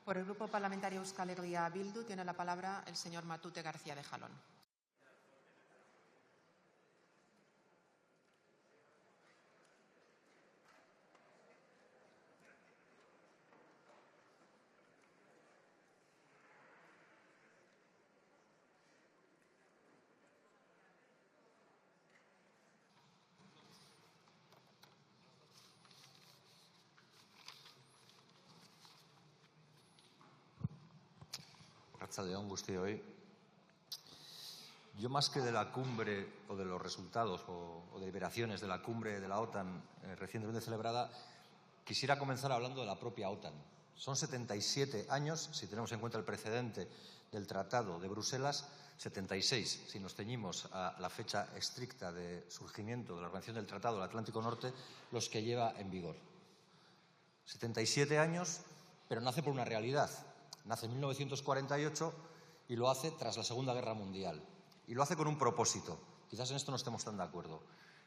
Por el Grupo Parlamentario Euskal Herria Bildu tiene la palabra el señor Matute García de Jalón. Arratsalde on guztioi. Yo, más que de la cumbre o de los resultados o deliberaciones de la cumbre de la OTAN recientemente celebrada, quisiera comenzar hablando de la propia OTAN. Son 77 años, si tenemos en cuenta el precedente del Tratado de Bruselas, 76, si nos ceñimos a la fecha estricta de surgimiento de la Organización del Tratado del Atlántico Norte, los que lleva en vigor. 77 años, pero nace por una realidad. Nace en 1948 y lo hace tras la Segunda Guerra Mundial. Y lo hace con un propósito. Quizás en esto no estemos tan de acuerdo.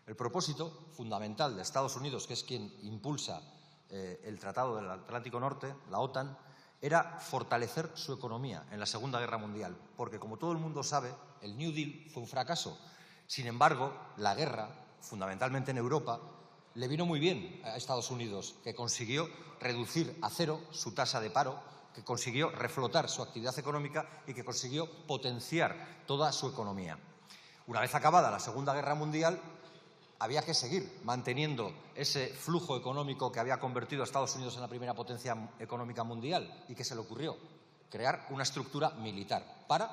El propósito fundamental de Estados Unidos, que es quien impulsa el Tratado del Atlántico Norte, la OTAN, era fortalecer su economía en la Segunda Guerra Mundial. Porque, como todo el mundo sabe, el New Deal fue un fracaso. Sin embargo, la guerra, fundamentalmente en Europa, le vino muy bien a Estados Unidos, que consiguió reducir a cero su tasa de paro, que consiguió reflotar su actividad económica y que consiguió potenciar toda su economía. Una vez acabada la Segunda Guerra Mundial, había que seguir manteniendo ese flujo económico que había convertido a Estados Unidos en la primera potencia económica mundial. ¿Y qué se le ocurrió? Crear una estructura militar para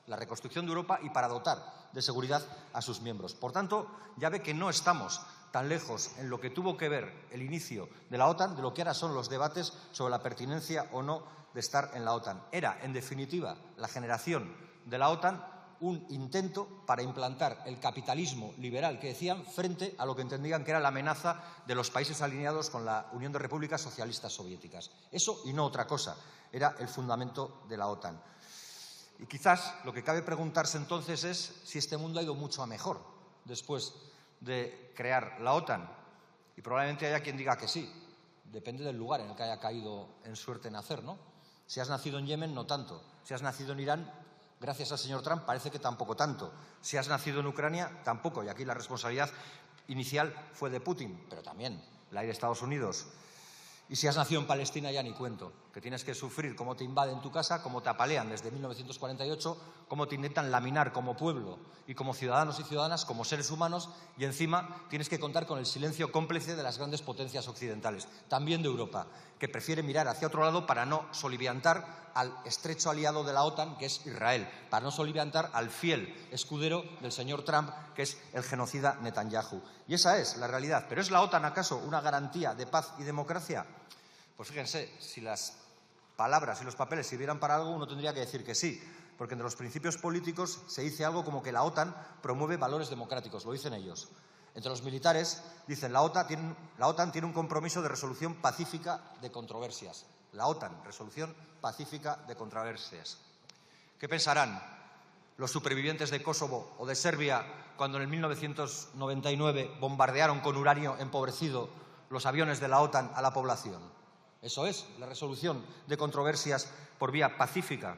la reconstrucción de Europa y para dotar de seguridad a sus miembros. Por tanto, ya ve que no estamos tan lejos en lo que tuvo que ver el inicio de la OTAN de lo que ahora son los debates sobre la pertinencia o no de estar en la OTAN. Era, en definitiva, la generación de la OTAN un intento para implantar el capitalismo liberal que decían frente a lo que entendían que era la amenaza de los países alineados con la Unión de Repúblicas Socialistas Soviéticas. Eso y no otra cosa. Era el fundamento de la OTAN. Y quizás lo que cabe preguntarse entonces es si este mundo ha ido mucho a mejor después de crear la OTAN. Y probablemente haya quien diga que sí. Depende del lugar en el que haya caído en suerte nacer, ¿no? Si has nacido en Yemen, no tanto. Si has nacido en Irán, gracias al señor Trump, parece que tampoco tanto. Si has nacido en Ucrania, tampoco. Y aquí la responsabilidad inicial fue de Putin, pero también la hay de Estados Unidos. Y si has nacido en Palestina, ya ni cuento, que tienes que sufrir cómo te invaden tu casa, cómo te apalean desde 1948, cómo te intentan laminar como pueblo y como ciudadanos y ciudadanas, como seres humanos, y encima tienes que contar con el silencio cómplice de las grandes potencias occidentales, también de Europa, que prefiere mirar hacia otro lado para no soliviantar al estrecho aliado de la OTAN, que es Israel, para no soliviantar al fiel escudero del señor Trump, que es el genocida Netanyahu. Y esa es la realidad. ¿Pero es la OTAN acaso una garantía de paz y democracia? Pues fíjense, si las palabras y los papeles sirvieran para algo, uno tendría que decir que sí, porque entre los principios políticos se dice algo como que la OTAN promueve valores democráticos, lo dicen ellos. Entre los militares dicen la OTAN tiene un compromiso de resolución pacífica de controversias. La OTAN, resolución pacífica de controversias. ¿Qué pensarán los supervivientes de Kosovo o de Serbia cuando en el 1999 bombardearon con uranio empobrecido los aviones de la OTAN a la población? Eso es la resolución de controversias por vía pacífica.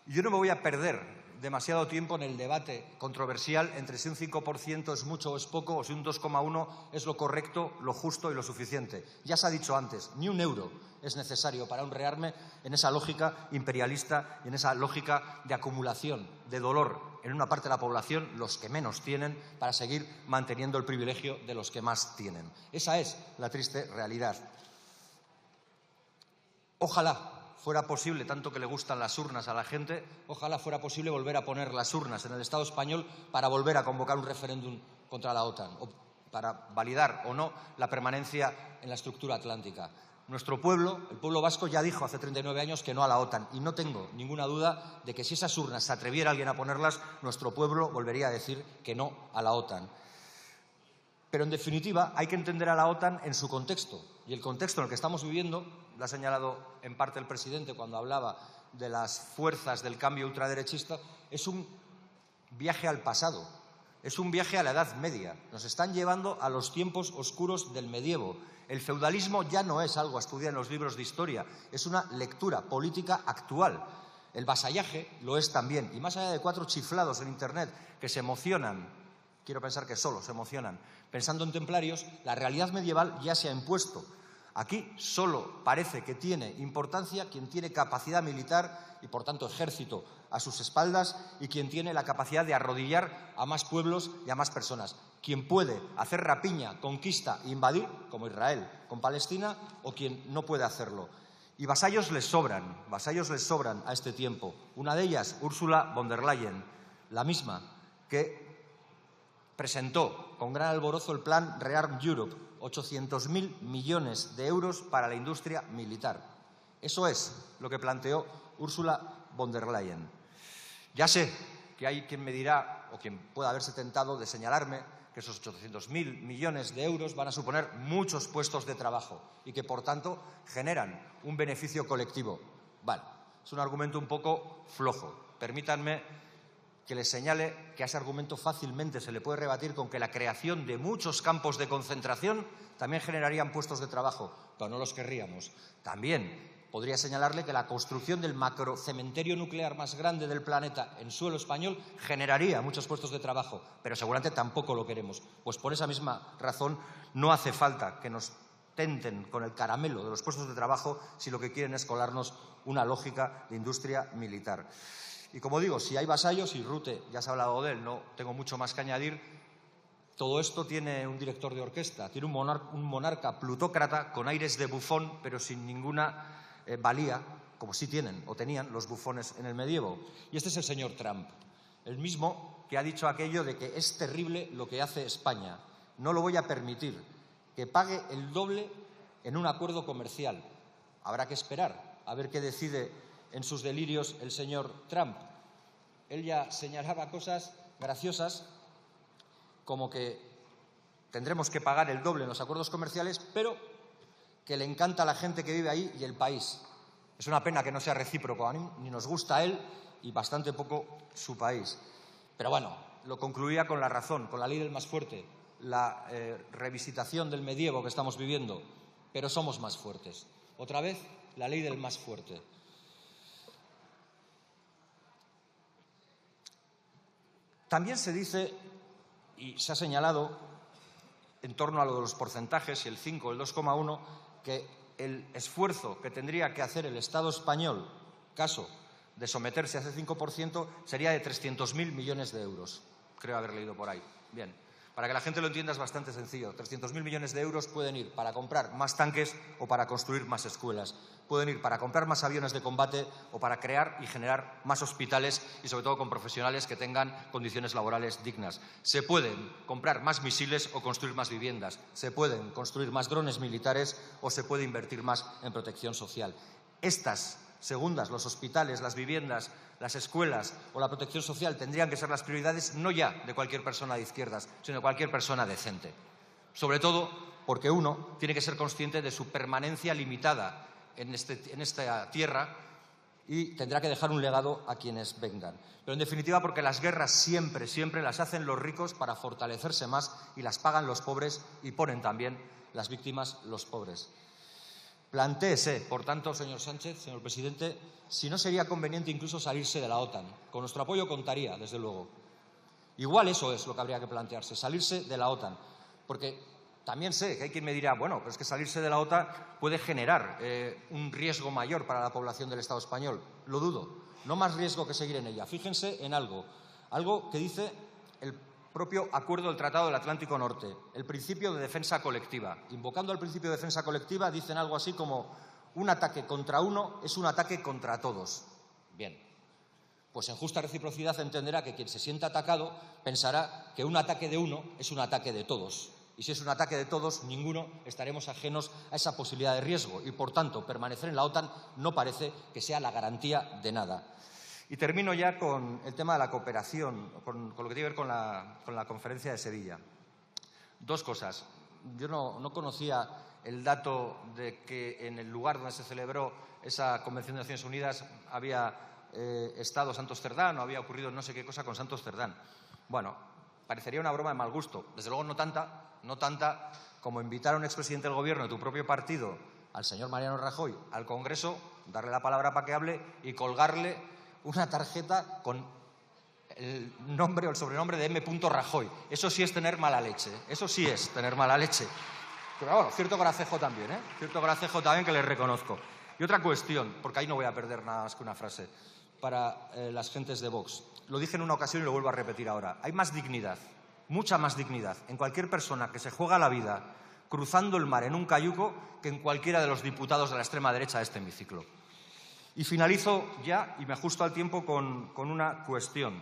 Y yo no me voy a perder demasiado tiempo en el debate controversial entre si un 5% es mucho o es poco, o si un 2,1% es lo correcto, lo justo y lo suficiente. Ya se ha dicho antes, ni un euro es necesario para un rearme en esa lógica imperialista y en esa lógica de acumulación de dolor en una parte de la población, los que menos tienen, para seguir manteniendo el privilegio de los que más tienen. Esa es la triste realidad. Ojalá fuera posible, tanto que le gustan las urnas a la gente, ojalá fuera posible volver a poner las urnas en el Estado español para volver a convocar un referéndum contra la OTAN o para validar o no la permanencia en la estructura atlántica. Nuestro pueblo, el pueblo vasco, ya dijo hace 39 años que no a la OTAN y no tengo ninguna duda de que si esas urnas se atreviera alguien a ponerlas, nuestro pueblo volvería a decir que no a la OTAN. Pero, en definitiva, hay que entender a la OTAN en su contexto. Y el contexto en el que estamos viviendo, lo ha señalado en parte el presidente cuando hablaba de las fuerzas del cambio ultraderechista, es un viaje al pasado. Es un viaje a la Edad Media. Nos están llevando a los tiempos oscuros del medievo. El feudalismo ya no es algo a estudiar en los libros de historia, es una lectura política actual. El vasallaje lo es también. Y más allá de 4 chiflados en Internet que se emocionan, quiero pensar que solo se emocionan, pensando en templarios, la realidad medieval ya se ha impuesto. Aquí solo parece que tiene importancia quien tiene capacidad militar y, por tanto, ejército a sus espaldas y quien tiene la capacidad de arrodillar a más pueblos y a más personas. Quien puede hacer rapiña, conquista e invadir, como Israel con Palestina, o quien no puede hacerlo. Y vasallos les sobran a este tiempo. Una de ellas, Ursula von der Leyen, la misma que presentó con gran alborozo el plan Rearm Europe, 800.000 millones de euros para la industria militar. Eso es lo que planteó Ursula von der Leyen. Ya sé que hay quien me dirá, o quien pueda haberse tentado de señalarme, que esos 800.000 millones de euros van a suponer muchos puestos de trabajo y que, por tanto, generan un beneficio colectivo. Vale, es un argumento un poco flojo. Permítanme que les señale que a ese argumento fácilmente se le puede rebatir con que la creación de muchos campos de concentración también generarían puestos de trabajo, pero no los querríamos. También podría señalarle que la construcción del macrocementerio nuclear más grande del planeta en suelo español generaría muchos puestos de trabajo, pero seguramente tampoco lo queremos. Pues por esa misma razón no hace falta que nos tenten con el caramelo de los puestos de trabajo si lo que quieren es colarnos una lógica de industria militar. Y como digo, si hay vasallos, y Rute ya se ha hablado de él, no tengo mucho más que añadir, todo esto tiene un director de orquesta, tiene un monarca plutócrata con aires de bufón, pero sin ninguna valía, como sí tienen o tenían los bufones en el medievo. Y este es el señor Trump, el mismo que ha dicho aquello de que es terrible lo que hace España. No lo voy a permitir, que pague el doble en un acuerdo comercial. Habrá que esperar a ver qué decide en sus delirios el señor Trump. Él ya señalaba cosas graciosas como que tendremos que pagar el doble en los acuerdos comerciales, pero que le encanta a la gente que vive ahí y el país. Es una pena que no sea recíproco, a mí ni nos gusta a él y bastante poco su país. Pero bueno, lo concluía con la razón, con la ley del más fuerte, la revisitación del medievo que estamos viviendo, pero somos más fuertes. Otra vez, la ley del más fuerte. También se dice, y se ha señalado, en torno a lo de los porcentajes, y el 5, el 2,1, que el esfuerzo que tendría que hacer el Estado español, caso de someterse a ese 5%, sería de 300.000 millones de euros. Creo haber leído por ahí. Bien, para que la gente lo entienda es bastante sencillo. 300.000 millones de euros pueden ir para comprar más tanques o para construir más escuelas. Pueden ir para comprar más aviones de combate o para crear y generar más hospitales y, sobre todo, con profesionales que tengan condiciones laborales dignas. Se pueden comprar más misiles o construir más viviendas. Se pueden construir más drones militares o se puede invertir más en protección social. Estas segundas, los hospitales, las viviendas, las escuelas o la protección social tendrían que ser las prioridades no ya de cualquier persona de izquierdas, sino de cualquier persona decente. Sobre todo porque uno tiene que ser consciente de su permanencia limitada en esta tierra y tendrá que dejar un legado a quienes vengan. Pero en definitiva porque las guerras siempre las hacen los ricos para fortalecerse más y las pagan los pobres y ponen también las víctimas los pobres. Plantéese, por tanto, señor Sánchez, señor presidente, si no sería conveniente incluso salirse de la OTAN. Con nuestro apoyo contaría, desde luego. Igual eso es lo que habría que plantearse, salirse de la OTAN. Porque también sé que hay quien me dirá, bueno, pero es que salirse de la OTAN puede generar un riesgo mayor para la población del Estado español. Lo dudo. No más riesgo que seguir en ella. Fíjense en algo que dice el propio acuerdo del Tratado del Atlántico Norte, el principio de defensa colectiva. Invocando al principio de defensa colectiva, dicen algo así como: un ataque contra uno es un ataque contra todos. Bien, pues en justa reciprocidad entenderá que quien se sienta atacado pensará que un ataque de uno es un ataque de todos. Y si es un ataque de todos, ninguno estaremos ajenos a esa posibilidad de riesgo. Y, por tanto, permanecer en la OTAN no parece que sea la garantía de nada. Y termino ya con el tema de la cooperación, con lo que tiene que ver con la conferencia de Sevilla. Dos cosas. Yo no conocía el dato de que en el lugar donde se celebró esa Convención de Naciones Unidas había estado Santos Cerdán o había ocurrido no sé qué cosa con Santos Cerdán. Bueno, parecería una broma de mal gusto. Desde luego no tanta como invitar a un expresidente del Gobierno de tu propio partido, al señor Mariano Rajoy, al Congreso, darle la palabra para que hable y colgarle una tarjeta con el nombre o el sobrenombre de M. Rajoy. Eso sí es tener mala leche. Eso sí es tener mala leche. Pero bueno, cierto gracejo también, Cierto gracejo también que les reconozco. Y otra cuestión, porque ahí no voy a perder nada más que una frase, para las gentes de Vox. Lo dije en una ocasión y lo vuelvo a repetir ahora. Hay más dignidad, mucha más dignidad, en cualquier persona que se juega la vida cruzando el mar en un cayuco que en cualquiera de los diputados de la extrema derecha de este hemiciclo. Y finalizo ya, y me ajusto al tiempo, con una cuestión.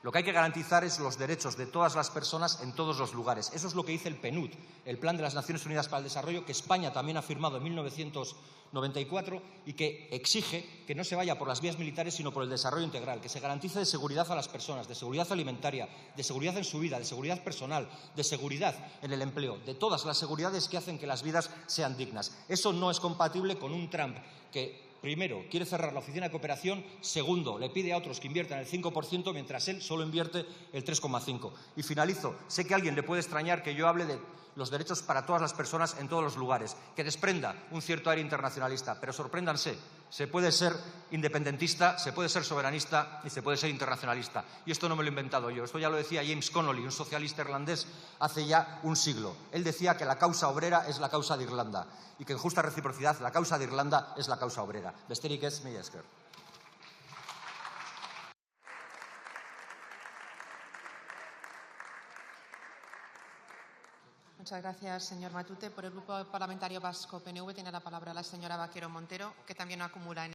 Lo que hay que garantizar es los derechos de todas las personas en todos los lugares. Eso es lo que dice el PNUD, el Plan de las Naciones Unidas para el Desarrollo, que España también ha firmado en 1994 y que exige que no se vaya por las vías militares, sino por el desarrollo integral, que se garantice de seguridad a las personas, de seguridad alimentaria, de seguridad en su vida, de seguridad personal, de seguridad en el empleo, de todas las seguridades que hacen que las vidas sean dignas. Eso no es compatible con un Trump que, primero, quiere cerrar la oficina de cooperación. Segundo, le pide a otros que inviertan el 5% mientras él solo invierte el 3,5%. Y finalizo. Sé que a alguien le puede extrañar que yo hable de los derechos para todas las personas en todos los lugares, que desprenda un cierto aire internacionalista, pero sorpréndanse, se puede ser independentista, se puede ser soberanista y se puede ser internacionalista. Y esto no me lo he inventado yo, esto ya lo decía James Connolly, un socialista irlandés, hace ya un siglo. Él decía que la causa obrera es la causa de Irlanda y que en justa reciprocidad la causa de Irlanda es la causa obrera. Besterik ez, mila esker. Muchas gracias, señor Matute. Por el Grupo Parlamentario Vasco PNV tiene la palabra la señora Vaquero Montero, que también acumula en